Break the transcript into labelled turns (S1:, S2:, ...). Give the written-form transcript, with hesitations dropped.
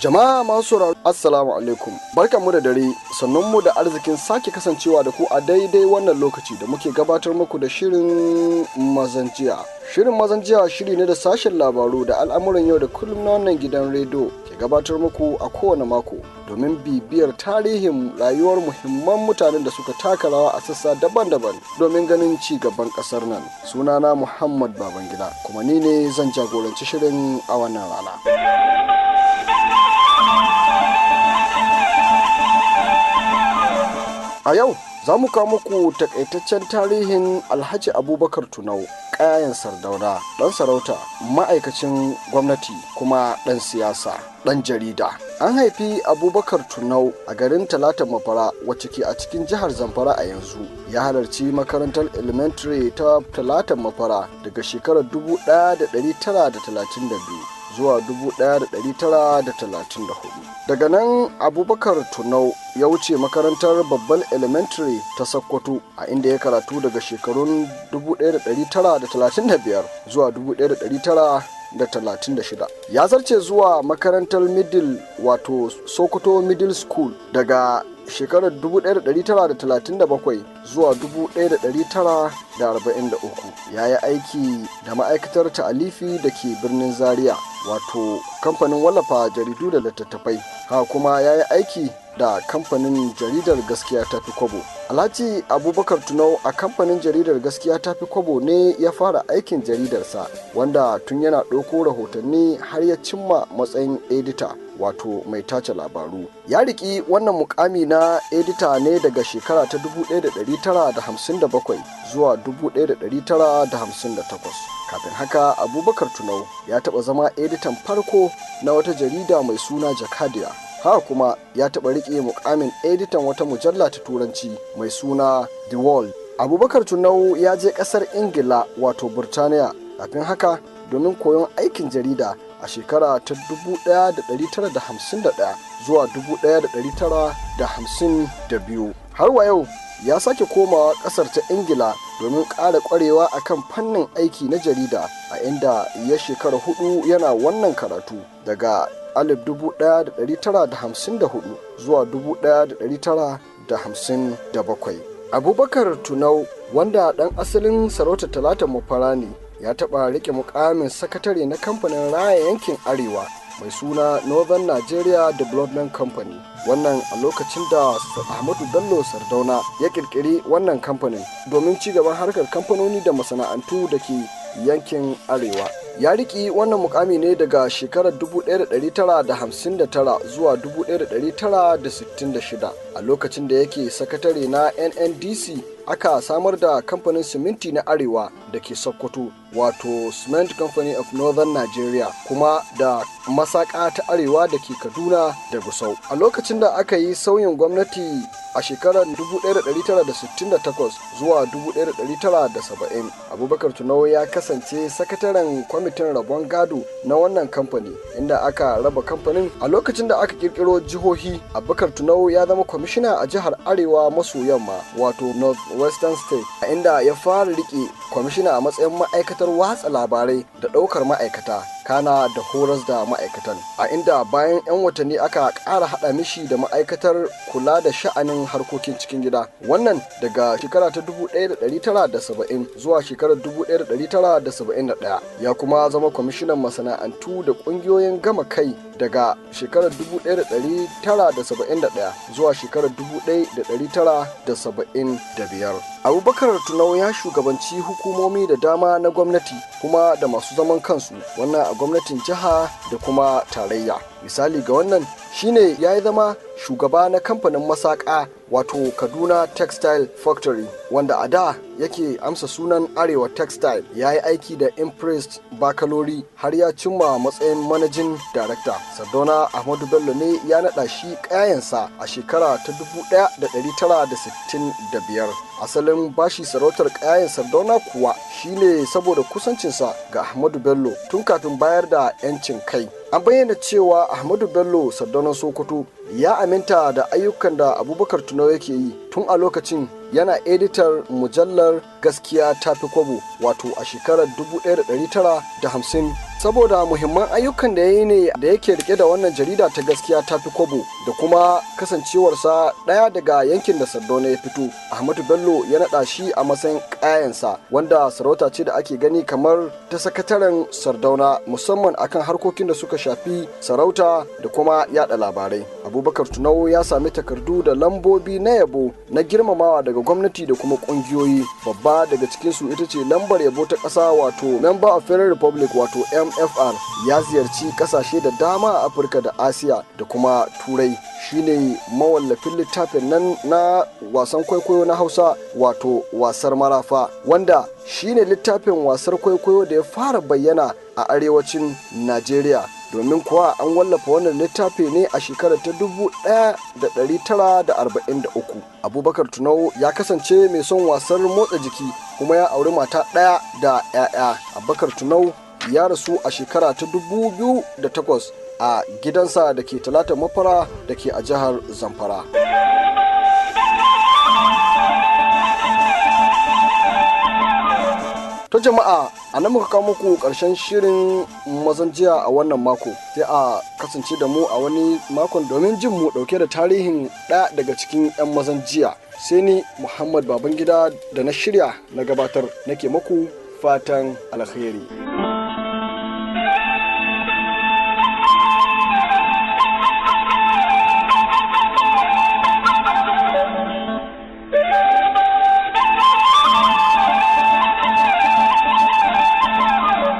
S1: Jama'a masu sauraro assalamu alaikum. Barkanmu da dare, sannunmu da arzikin sake kasancewa da ku a daidai wannan lokaci da muke gabatar muku da shirin mazanjiya. Shirin mazanjiya shiri ne da sashen labaru da al'amuran yau da kullum na wannan gidan rediyo ke gabatar muku a kowane mako domin bibiyar tarihin rayuwar muhimman mutanen da suka taka rawa a sassa daban-daban domin ganin ci gaban kasar nan. Sunana Muhammad Babangida kuma ni ne zan jagoranci shirin a wannan rana. A yau za mu kawo muku takaitaccen tarihin Alhaji Abubakar Tunau, Kayayen Sardauna, ɗan sarauta, ma'aikacin gwamnati kuma ɗan siyasa, ɗan jarida. An haifi Abubakar Tunau a garin Talatan Mafara wacce ke a cikin jihar Zamfara a yanzu. Ya halarci makarantar elementary ta Talatan Mafara daga shekarar 1932 zuwa 1934. Daga nan Abubakar Tunau ya wuce makarantar babban elementary ta Sokoto a inda ya karatu daga shekarun 1935 zuwa 1936. Ya zarce zuwa makarantar middle wato Sokoto Middle School daga shekarar 1937 zuwa 1943. Ya yi aiki da ma'aikatar ta'alifi da ke birnin Zaria wato kamfanin wallafa jaridu da littattafai. Haka kuma ya yi aiki da kamfanin jaridar Gaskiya Tafi Kwabo. Alhaji Abubakar Tunau a kamfanin jaridar Gaskiya Tafi Kwabo ne ya fara aikin jaridarsa, wanda tun yana ɗauko rahotanni har ya cimma matsayin edita wato mai tace labaru. Ya riki wannan mukami na edita ne daga shekara ta 1957 zuwa 1958. Kafin haka Abubakar Tunau ya taɓa zama editan farko na wata jarida mai suna Jakadiya. Haka kuma ya taɓa riƙe mukamin editan wata mujalla ta turanci mai suna The World. Abubakar Tunau ya je ƙasar Ingila wato Burtaniya kafin haka domin koyon aikin jarida a shekara ta 1951 zuwa 1952. Har wa yau ya sake komawa ƙasar ta Ingila domin ƙara ƙwarewa akan fannin aiki na jarida a inda ya shekara 4 yana wannan karatu daga 1954 zuwa 1957. Abubakar Tunau, wanda ɗan asalin sarautar Talatan Mafara ne, ya taɓa riƙe muƙamin sakatare na kamfanin raya yankin Arewa mai suna Northern Nigeria Development Company. Wannan a lokacin da Ahmadu Bello Sardauna ya ƙirƙiri wannan kamfanin domin ci gaban harkar kamfanoni da masana'antu da ke yankin Arewa. Ya riƙi wannan mukami ne daga shekarar 1959 zuwa 1966. A lokacin da yake sakatare na NNDC aka samar da kamfanin siminti na Arewa da ke Sokoto wato Cement Company of Northern Nigeria, kuma da masaka ta Arewa da ke Kaduna da Gusau. A lokacin da aka yi sauyin gwamnati a shekarar 1968 zuwa 1970, Abubakar Tunau ya kasance sakataren kwamitin rabon gado na wannan kamfani, inda aka raba kamfanin. A lokacin da aka kirkiro jihohi, Abubakar Tunau ya zama kwamishina a jihar Arewa maso yamma wato North Western State, a inda ya fara rike kwamishina a matsayin ma'aikatar watsa labarai da ɗaukar ma'aikata kana da horas da ma'aikatan, a inda bayan 'yan watanni aka ƙara haɗa mishi da ma'aikatar kula da sha'anin harkokin cikin gida. Wannan daga shekara ta 1970 zuwa shekarar 1971. Ya kuma zama kwamishinan masana'antu da ƙungiyoyin gama kai daga shekarar 1971 zuwa shekarar 1975. Abubakar Tunau ya shugabanci hukumomi da dama na gwamnati kuma da masu zaman kansu, wannan a gwamnatin jiha da kuma tarayya. Misali ga wannan shine ya yi zama shugaba na kamfanin masaka wato Kaduna Textile Factory, wanda a da yake amsa sunan Arewa Textile. Ya yi aiki da Impressed Bakalori har ya cimma matsayin managing director. Sardauna Ahmadu Bello ne ya naɗa shi ƙayayensa a shekara ta 1965. Asalin bashi sarautar ƙayayen Sardauna kuwa shine saboda kusancinsa ga Ahmadu Bello tun kafin bayar da 'yancin kai. An bayyana cewa Ahmadu Bello Sardaunan Sokoto ya aminta da ayyukan da Abubakar Tunau yake yi tun a lokacin yana editar mujallar Gaskiya Tafi Kwabo wato a shekarar 1954. saboda muhimman ayyukan da ya yi ne da yake rike da wannan jarida ta gaskiya ta fi kobo da kuma kasancewarsa ɗaya daga yankin da Sardauna ya fito. Ahmadu Bello ya naɗa shi a matsayin ƙayansa, wanda sarauta ce da ake gani kamar ta sakataren Sardauna, musamman akan harkokin da suka shafi sarauta da kuma yada labarai. Abubakar Tunau ya sami takardu da lambobi na yabo na girmamawa daga gwamnati da kuma ƙungiyoyi. Babba daga cikinsu ita ce lambar yabo ta ƙasa, wato Member of Federal Republic, wato MFR. Ya ziyarci ƙasashe da dama a Afirka da Asiya da kuma Turai. Shine mawallafin littafin nan na wasan kwaikwayo na Hausa, wato wasar marafa, wanda shine littafin wasar kwaikwayo da ya fara bayyana a arewacin Najeriya. Domin kuwa an wallafa wannan littafi ne a shekarar ta 1943. Abubakar Tunau ya kasance mai son wasar motsa jiki kuma ya auri mata ɗaya da 'ya'ya. Abubakar Tunau ya rasu a shekara ta 2008 a gidansa da ke Talata Mafara da ke a jihar Zamfara. To jama'a, a nan muka kawo muku ƙarshen shirin mazan jiya a wannan mako. Sai a kasance da mu a wani makon domin jin mu ɗauke da tarihin ɗaya daga cikin 'yan mazan jiya. Sai ni Muhammad Babangida da na shirya na gabatar nake muku fatan alheri.